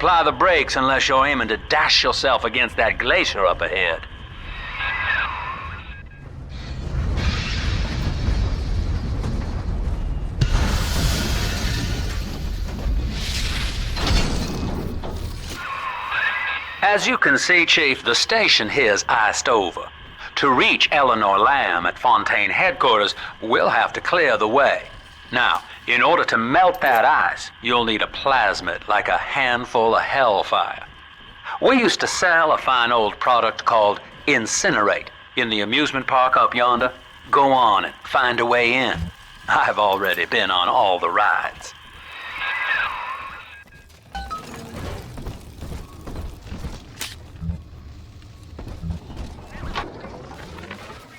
apply the brakes unless you're aiming to dash yourself against that glacier up ahead. As you can see, Chief, the station here's iced over. To reach Eleanor Lamb at Fontaine headquarters, we'll have to clear the way. Now, in order to melt that ice, you'll need a plasmid, like a handful of hellfire. We used to sell a fine old product called Incinerate in the amusement park up yonder. Go on and find a way in. I've already been on all the rides.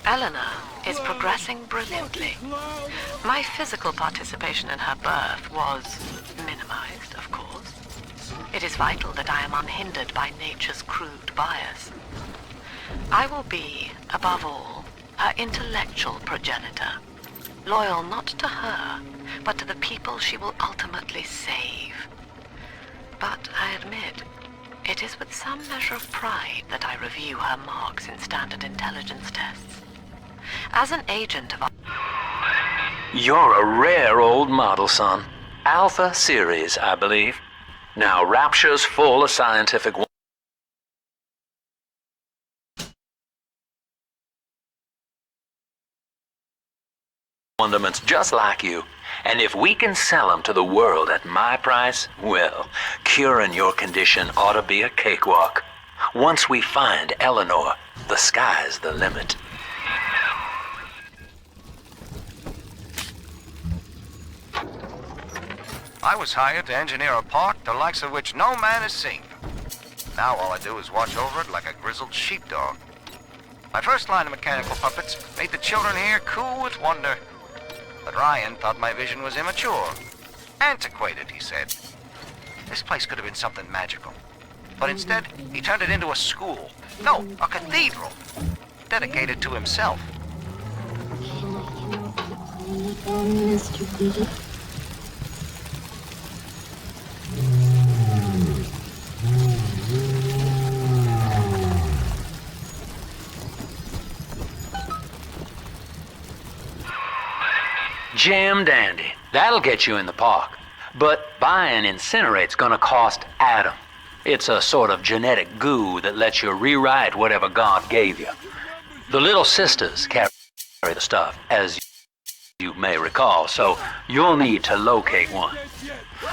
Eleanor is progressing brilliantly. My physical participation in her birth was minimized, of course. It is vital that I am unhindered by nature's crude bias. I will be, above all, her intellectual progenitor, loyal not to her, but to the people she will ultimately save. But I admit, it is with some measure of pride that I review her marks in standard intelligence tests. As an agent of... You're a rare old model, son. Alpha series, I believe. Now, Rapture's full of scientific wonderments just like you. And if we can sell them to the world at my price, well, curing your condition ought to be a cakewalk. Once we find Eleanor, the sky's the limit. I was hired to engineer a park the likes of which no man has seen. Now all I do is watch over it like a grizzled sheepdog. My first line of mechanical puppets made the children here coo with wonder. But Ryan thought my vision was immature. Antiquated, he said. This place could have been something magical. But instead, he turned it into a school. No, a cathedral. Dedicated to himself. Jam dandy. That'll get you in the park. But buying Incinerate's gonna cost Adam. It's a sort of genetic goo that lets you rewrite whatever God gave you. The little sisters carry the stuff, as you may recall, so you'll need to locate one.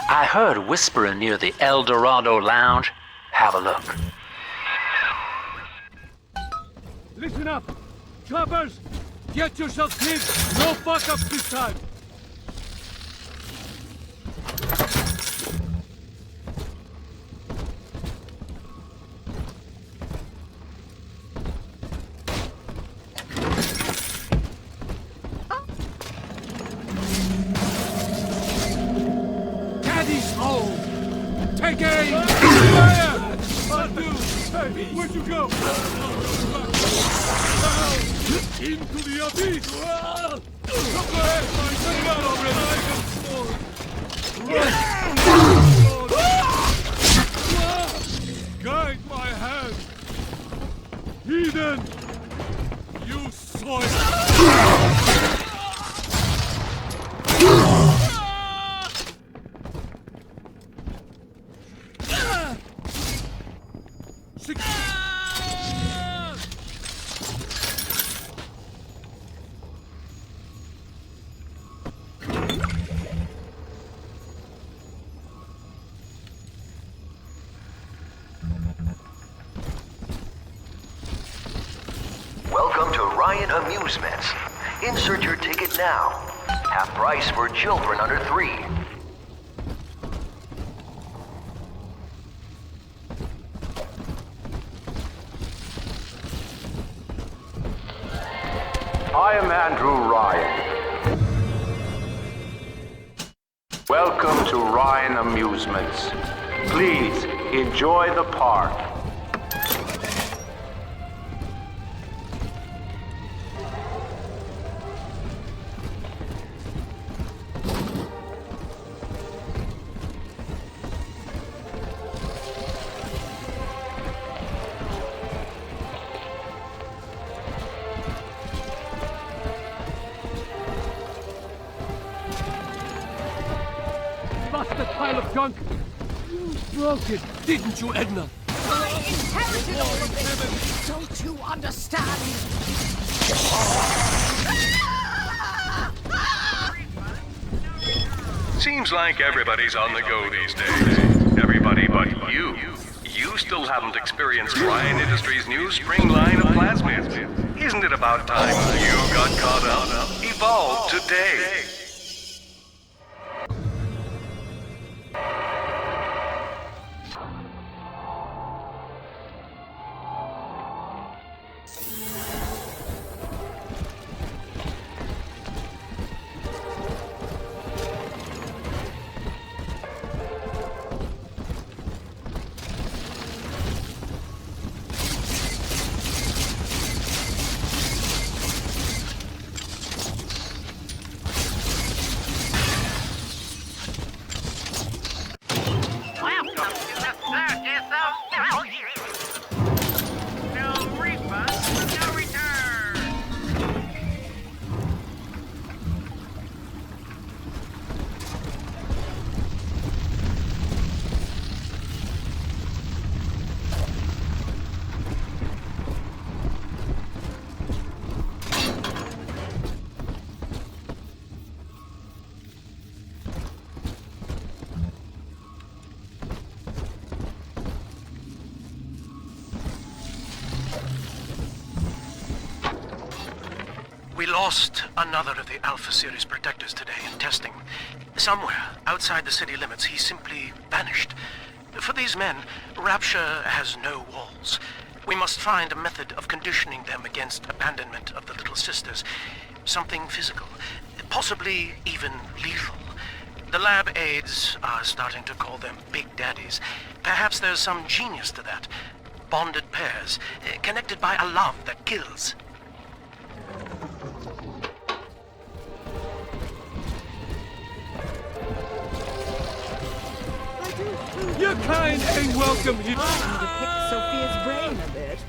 I heard whispering near the El Dorado Lounge. Have a look. Listen up! Choppers! Get yourself clean! No fuck-ups this time! Daddy's home! Take aim! Fire! Undo! Hey, where'd you go? Into the abyss! Come ahead, my son! Out already! Guide my hand! Heathen! You soil! Welcome to Ryan Amusements. Insert your ticket now. Half price for children under 3. I am Andrew Ryan. Welcome to Ryan Amusements. Please enjoy the park. junk. You broke it, didn't you, Edna? I inherited all of this! Don't you understand? Seems like everybody's on the go these days. Everybody but you. You still haven't experienced Ryan Industries' new spring line of plasmids. Isn't it about time you got caught up? Evolve today. We lost another of the Alpha Series protectors today in testing. Somewhere outside the city limits, he simply vanished. For these men, Rapture has no walls. We must find a method of conditioning them against abandonment of the Little Sisters. Something physical, possibly even lethal. The lab aides are starting to call them Big Daddies. Perhaps there's some genius to that. Bonded pairs, connected by a love that kills. Your kind ain't welcome here. To pick Sophia's brain a bit.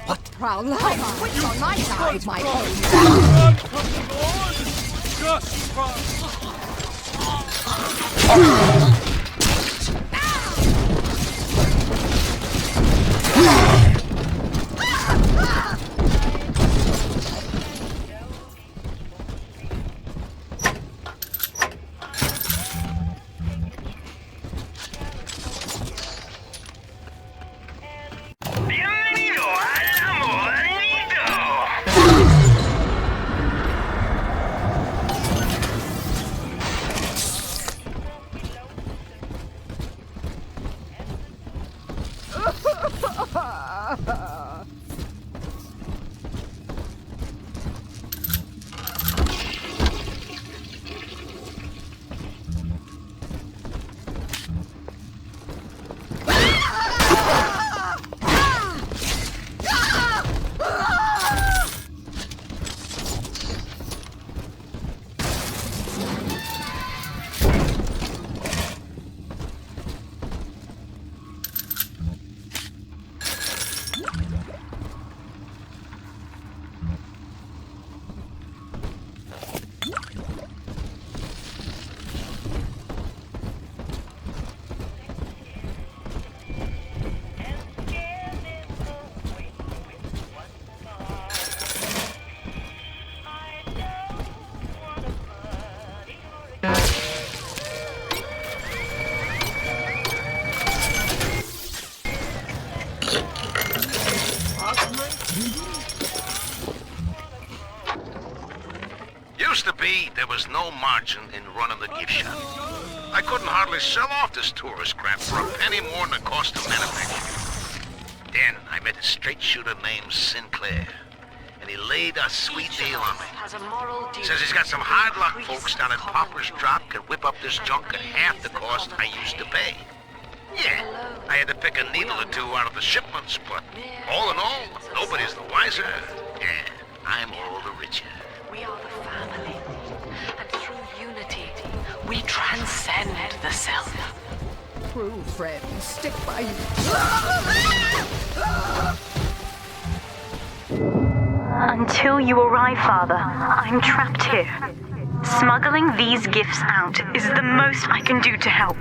What proud life? Which on my side, my own. Run from the Lord! Just run! Used to be, there was no margin in running the gift shop. I couldn't hardly sell off this tourist crap for a penny more than the cost of manufacture. Then I met a straight shooter named Sinclair, and he laid a sweet deal on me. Says he's got some hard luck folks down at Popper's Drop can whip up this junk at half the cost I used to pay. Yeah, I had to pick a needle or two out of the shipments, but all in all, nobody's the wiser, and I'm all the richer. We are the family, and through unity, we transcend the self. True friends stick by you. Until you arrive, Father, I'm trapped here. Smuggling these gifts out is the most I can do to help.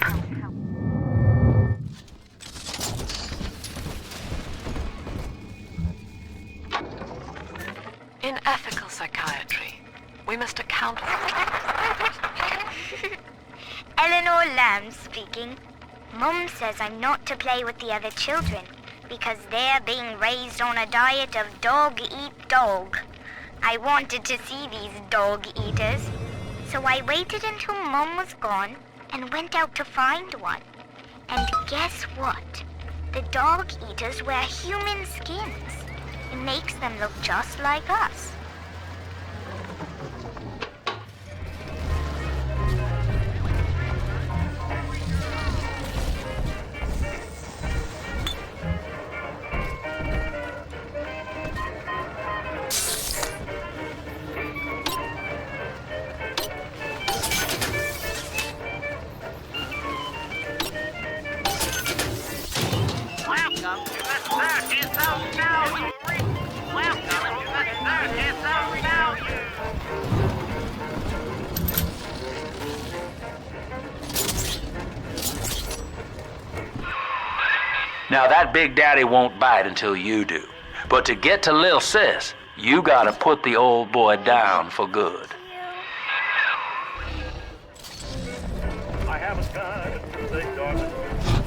In ethical psychiatry, we must account for... Eleanor Lamb speaking. Mum says I'm not to play with the other children because they're being raised on a diet of dog-eat-dog. I wanted to see these dog-eaters, so I waited until Mum was gone and went out to find one. And guess what? The dog-eaters wear human skins. It makes them look just like us. Now that Big Daddy won't bite until you do. But to get to Lil Sis, you gotta put the old boy down for good. I haven't got it, they darling.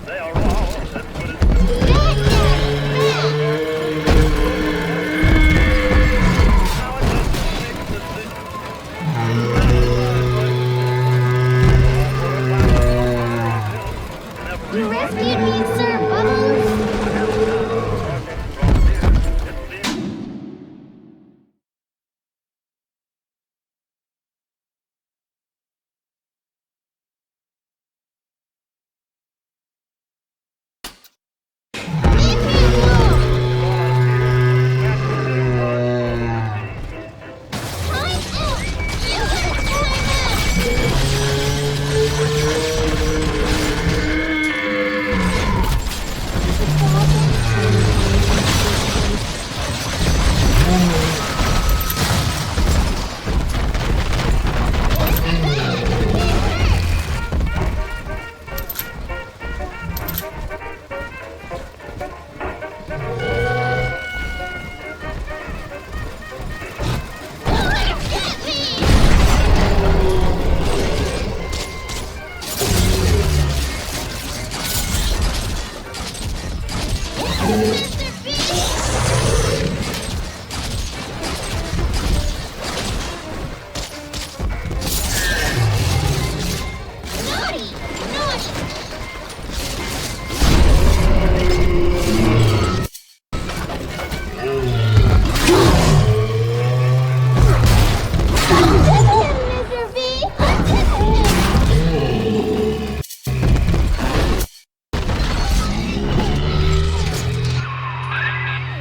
They are all that's what it's You rescued me, Sir Bubbles!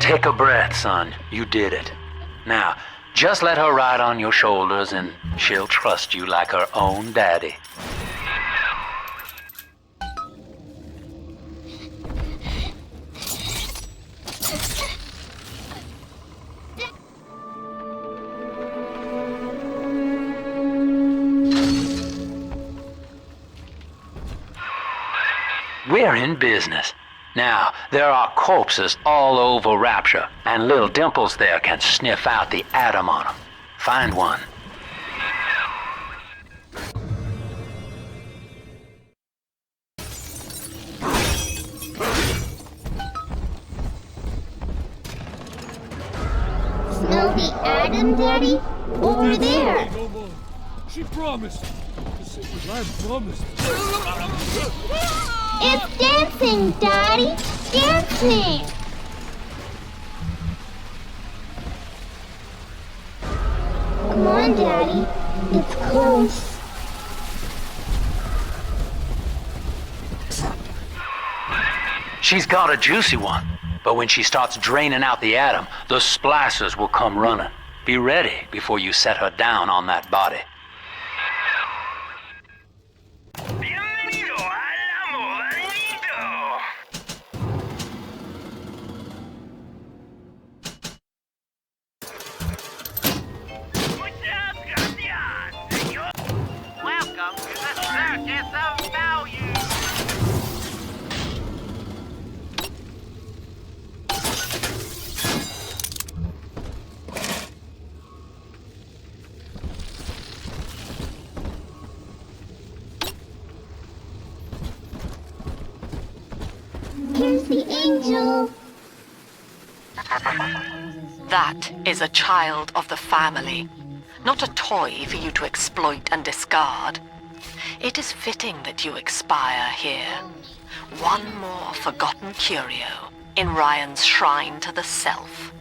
Take a breath, son. You did it. Now, just let her ride on your shoulders and she'll trust you like her own daddy. We're in business. Now, there are corpses all over Rapture, and little Dimples there can sniff out the atom on them. Find one. Smell the atom, Daddy? Over there! No more. She promised. The sacred lamb promised. It's dancing, Daddy! Dancing! Come on, Daddy. It's close. She's got a juicy one, but when she starts draining out the atom, the splicers will come running. Be ready before you set her down on that body. the angel. That is a child of the family, not a toy for you to exploit and discard. It is fitting that you expire here. One more forgotten curio in Ryan's shrine to the self.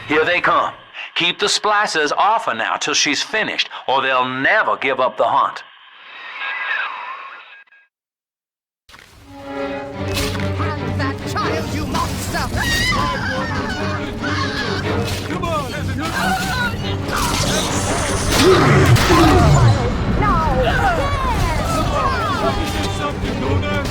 Here they come. Keep the splicers off her now till she's finished, or they'll never give up the hunt. Have that child, you monster! Come on! Something going on!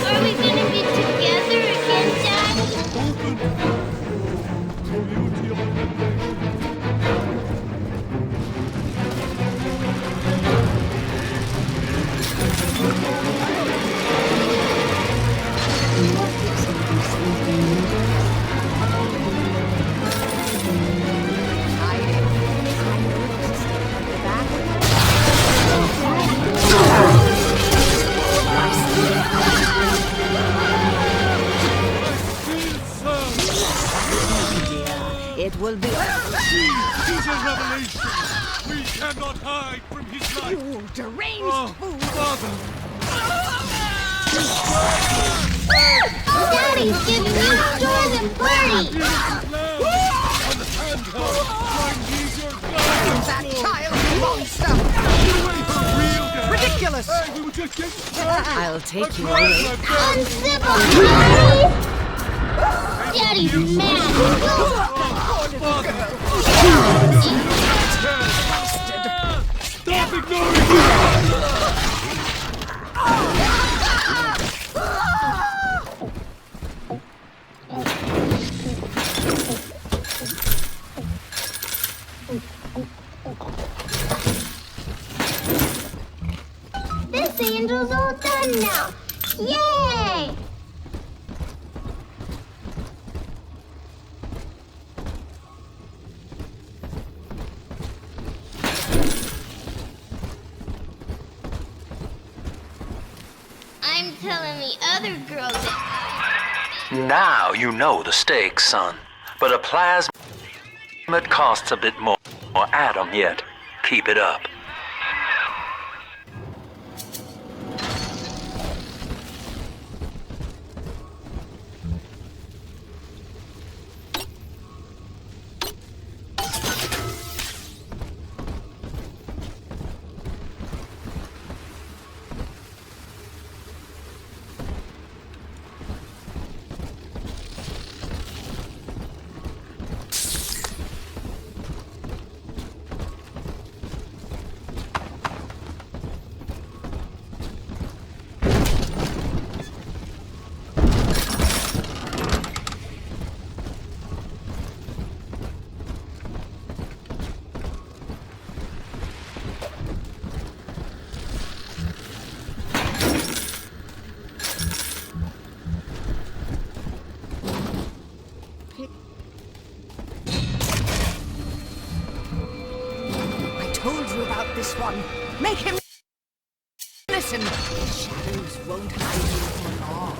Are we gonna get together again, Daddy? It will be... He's a revelation! We cannot hide from his light! You deranged fool! Father! Daddy's giving you stores and parties! That child, you monster! Ridiculous! Hey, we were just getting... I'll take you away. Uncivil, Daddy! Daddy's mad! Stop ignoring me! This angel's all done now! Yay! I'm telling the other girls that... Now you know the stakes, son. But a plasma costs a bit more. Adam yet. Keep it up. This one. Make him listen. Shadows won't hide you for long.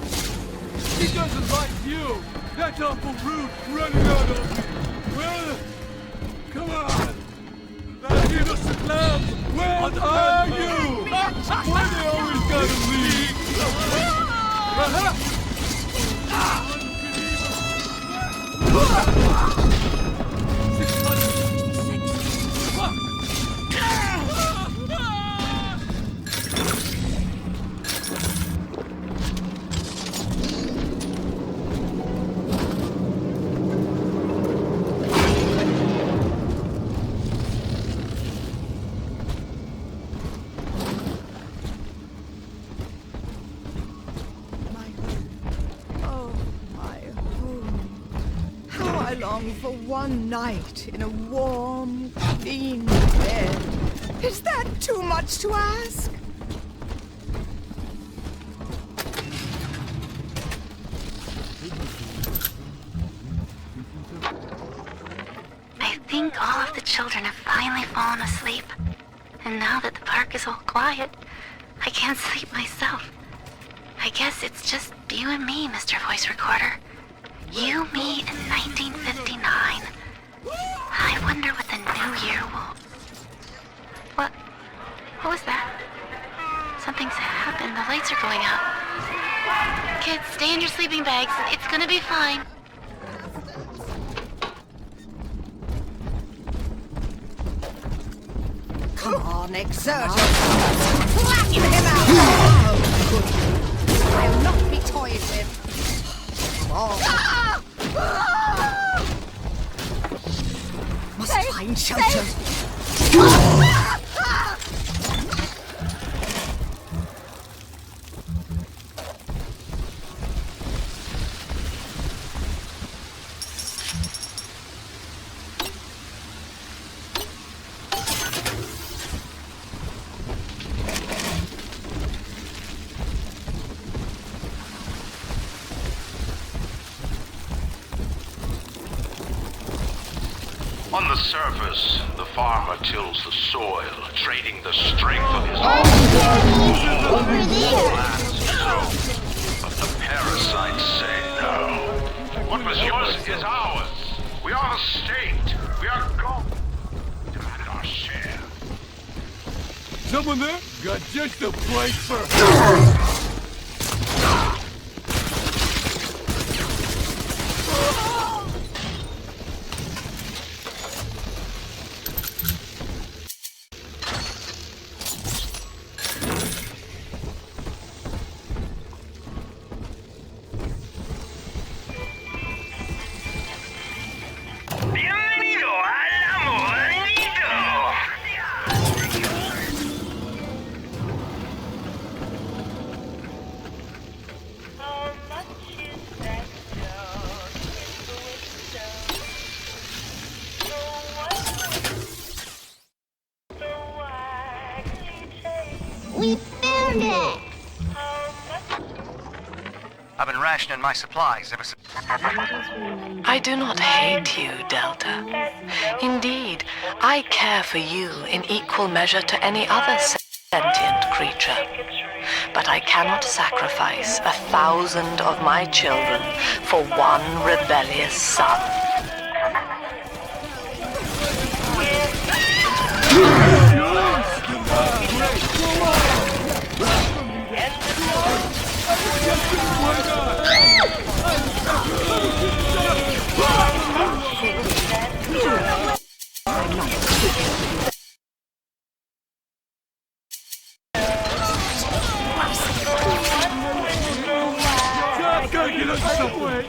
He doesn't like you. That awful root running out of me. Well, come on. That innocent lamb. Where are you? Why they always gotta leave? one night in a warm, clean bed. Is that too much to ask? I think all of the children have finally fallen asleep. And now that the park is all quiet, I can't sleep myself. I guess it's just you and me, Mr. Voice Recorder. You, me, in 1959. I wonder what the new year will... What was that? Something's happened. The lights are going out. Kids, stay in your sleeping bags. It's gonna be fine. Come on, exert yourself. Flatten him out! Oh, good. I'll not be toyed with. Come on. Must find shelter. On the surface, the farmer tills the soil, trading the strength of his Over there. lands so. But the parasites say no. What was yours is ours. We are the state. We are going to demand our share. Someone there? Got just a place for her. We found it! I've been rationing my supplies ever since. I do not hate you, Delta. Indeed, I care for you in equal measure to any other sentient creature. But I cannot sacrifice 1,000 of my children for one rebellious son. Gotta get us somewhere.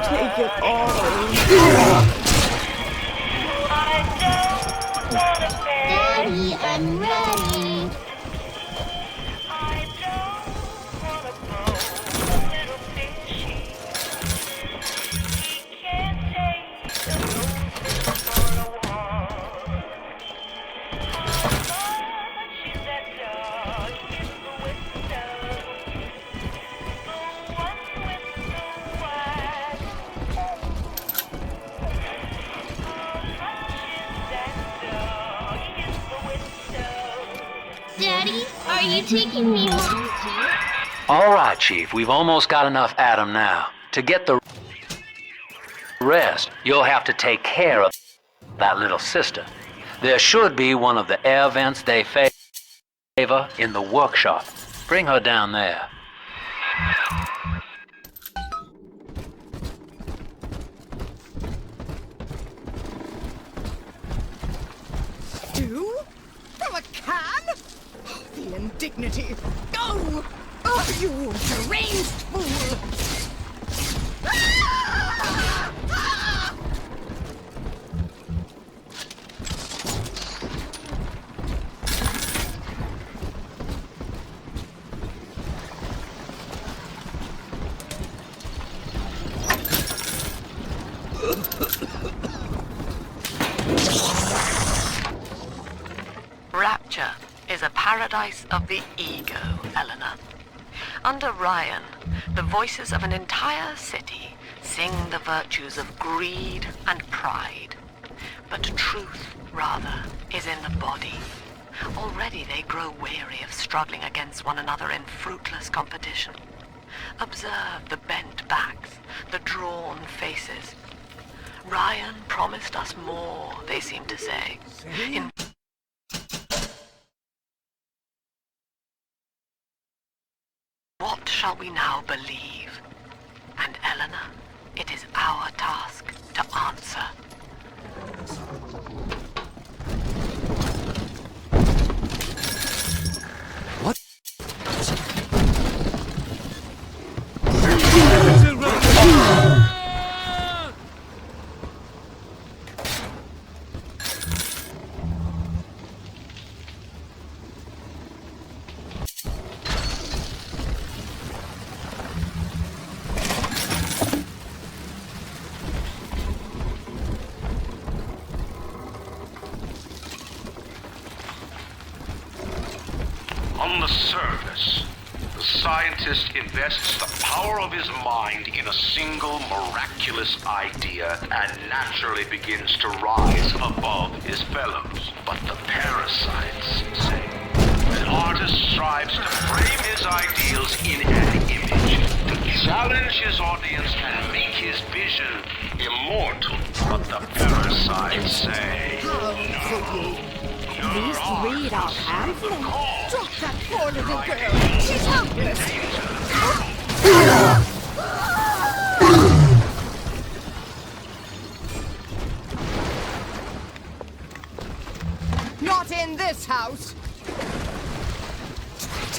Take it all. Daddy, I'm ready. Daddy, are you taking me home too? All right, Chief, we've almost got enough Adam now. To get the rest, you'll have to take care of that little sister. There should be one of the air vents they favor Ava in the workshop. Bring her down there. Stew? From a can? Oh, the indignity! Go! Oh, you deranged fool! Rapture is a paradise of the ego, Eleanor. Under Ryan, the voices of an entire city sing the virtues of greed and pride. But truth, rather, is in the body. Already they grow weary of struggling against one another in fruitless competition. Observe the bent backs, the drawn faces. Ryan promised us more, they seem to say. What shall we now believe? And Eleanor, it is our task to answer. What? On the surface, the scientist invests the power of his mind in a single miraculous idea and naturally begins to rise above his fellows. But the parasites say the artist strives to frame his ideals in an image, to challenge his audience and make his vision immortal. But the parasites say, no. At least read our pamphlet. Drop that poor little girl. She's helpless. Not in this house.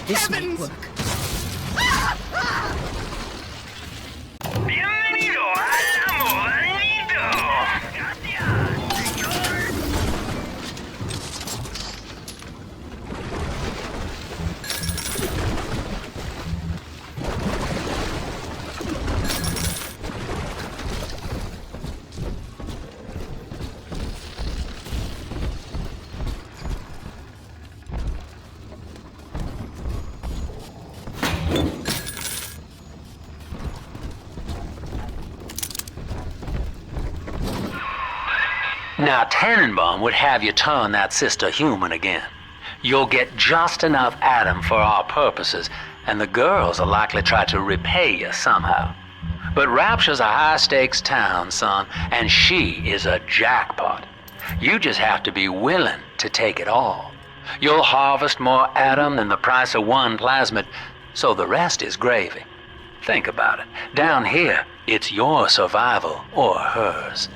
This may work. Bienvenido al movimiento. Now, Tannenbaum would have you turn that sister human again. You'll get just enough Adam for our purposes, and the girls will likely try to repay you somehow. But Rapture's a high-stakes town, son, and she is a jackpot. You just have to be willing to take it all. You'll harvest more Adam than the price of one plasmid, so the rest is gravy. Think about it. Down here, it's your survival or hers.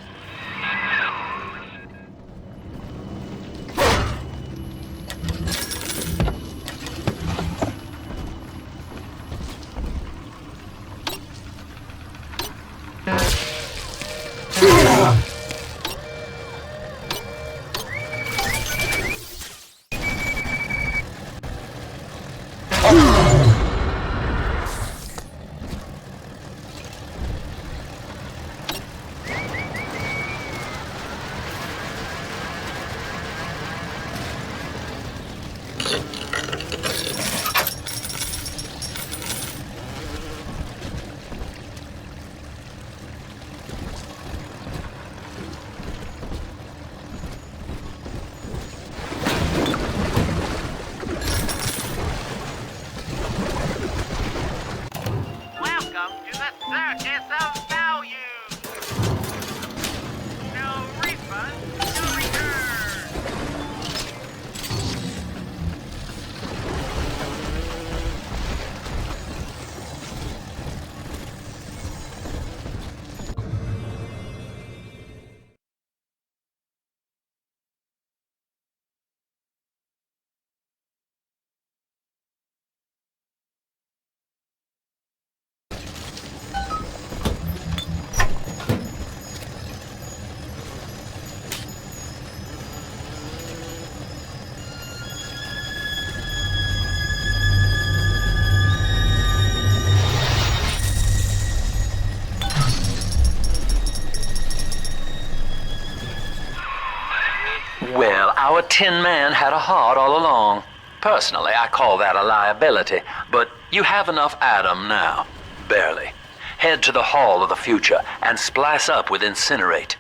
Tin Man had a heart all along. Personally, I call that a liability, but you have enough Adam now. Barely. Head to the Hall of the Future and splice up with Incinerate.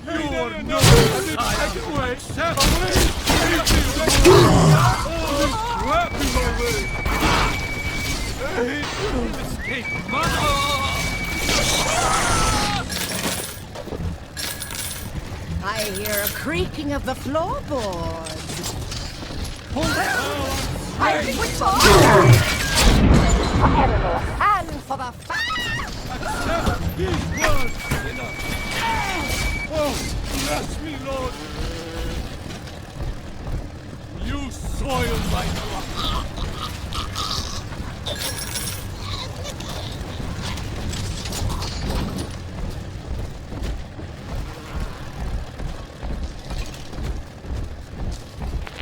You are no take it away! Set away! Grab him away! Escape, I hear a creaking of the floorboards. I think we're talking. And for the These words! Oh, bless me, Lord! You soiled my crop!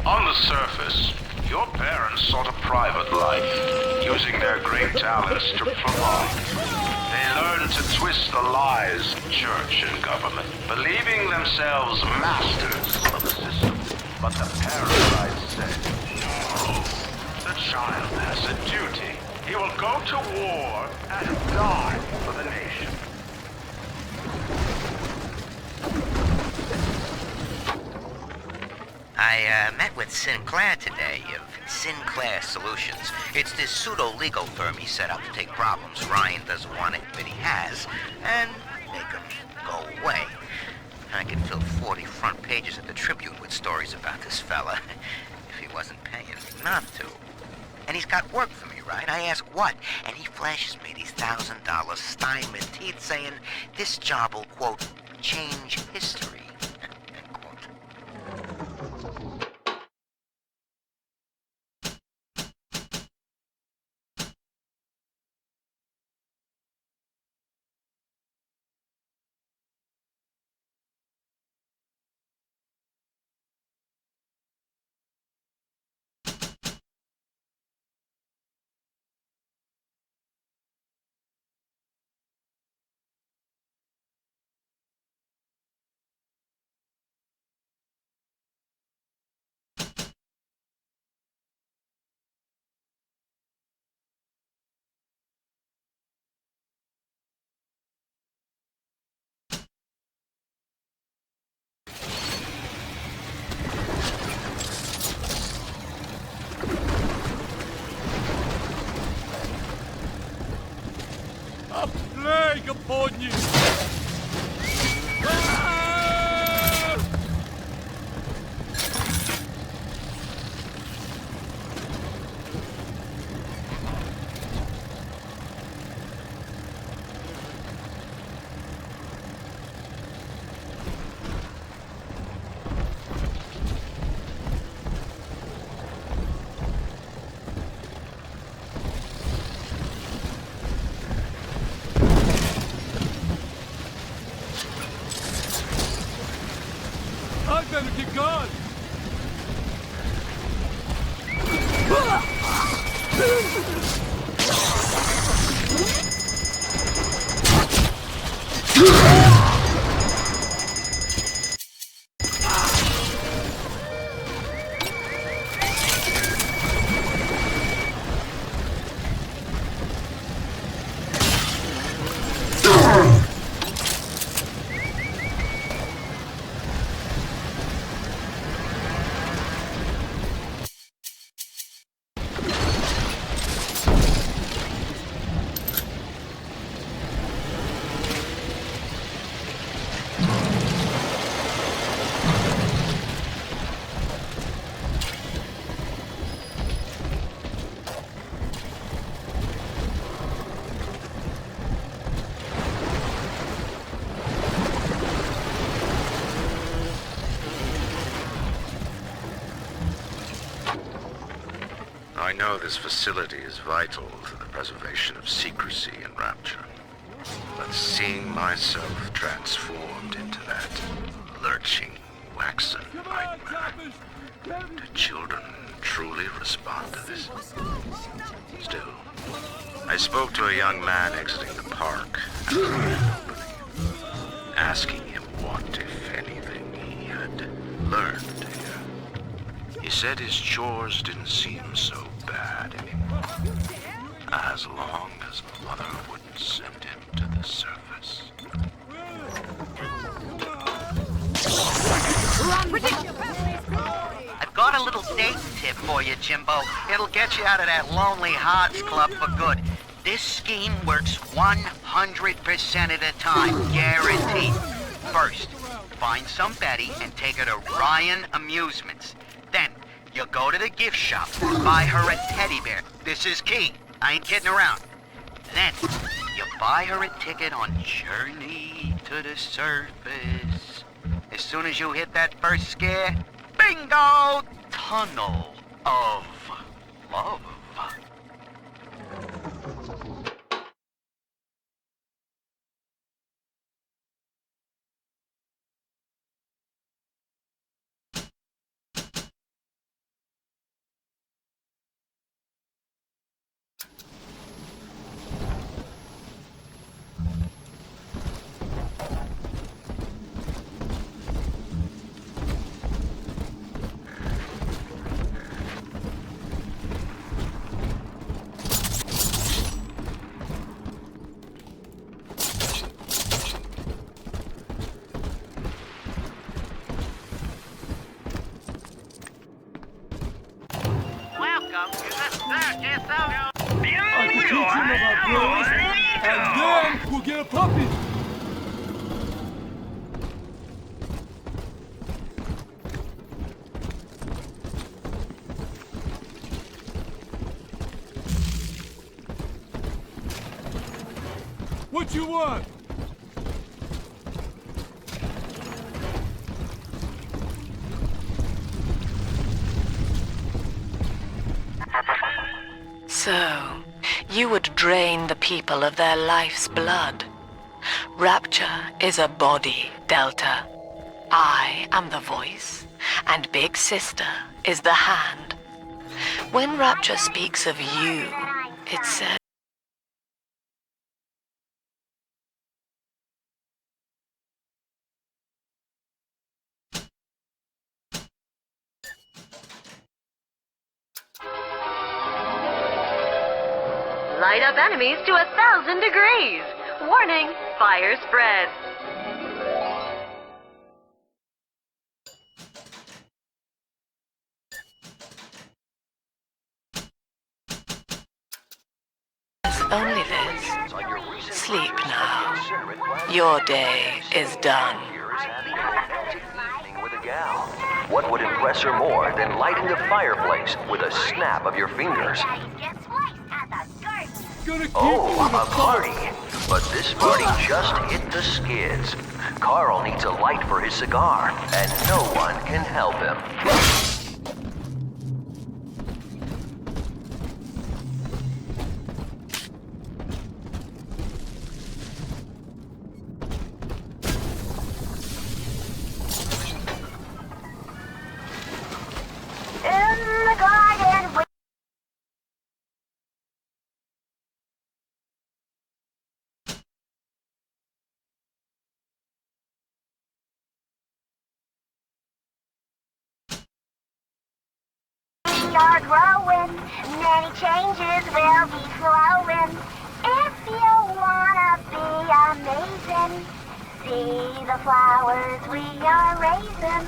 On the surface, your parents sought a private life, using their great talents to provide. They learned to twist the lies of church and government, believing themselves masters of the system. But the parasite said, no, the child has a duty. He will go to war and die for the nation. I met with Sinclair today of Sinclair Solutions. It's this pseudo-legal firm he set up to take problems Ryan doesn't want it, but he has, and make them go away. I could fill 40 front pages of the Tribune with stories about this fella, if he wasn't paying me not to. And he's got work for me, right? I ask what, and he flashes me these $1,000 Steinman teeth saying, this job will, quote, change history, end quote. A plague upon you! I better get gone! I know this facility is vital to the preservation of secrecy and Rapture. But seeing myself transformed into that lurching, waxen nightmare, do children truly respond to this? Still, I spoke to a young man exiting the park after I had opening. asking him what, if anything, he had learned here. He said his chores didn't seem so bad anymore, as long as Mother wouldn't send him to the surface. I've got a little dating tip for you, Jimbo. It'll get you out of that lonely hearts club for good. This scheme works 100% of the time, guaranteed. First, find some Betty and take her to Ryan Amusements. Then, you go to the gift shop and buy her a teddy bear. This is key. I ain't kidding around. Then, you buy her a ticket on Journey to the Surface. As soon as you hit that first scare, bingo! Tunnel of Love. I can teach him about girls, and then we'll get a puppy. What you want? So, you would drain the people of their life's blood. Rapture is a body, Delta. I am the voice, and Big Sister is the hand. When Rapture speaks of you, it says... Light up enemies to 1,000 degrees. Warning, fire spreads. Only this. Sleep now. Your day is done. What would impress her more than lighting the fireplace with a snap of your fingers? Oh, a party! But this party just hit the skids. Carl needs a light for his cigar, and no one can help him. In the garden. We are growing, many changes will be flowing. If you wanna be amazing, see the flowers we are raising.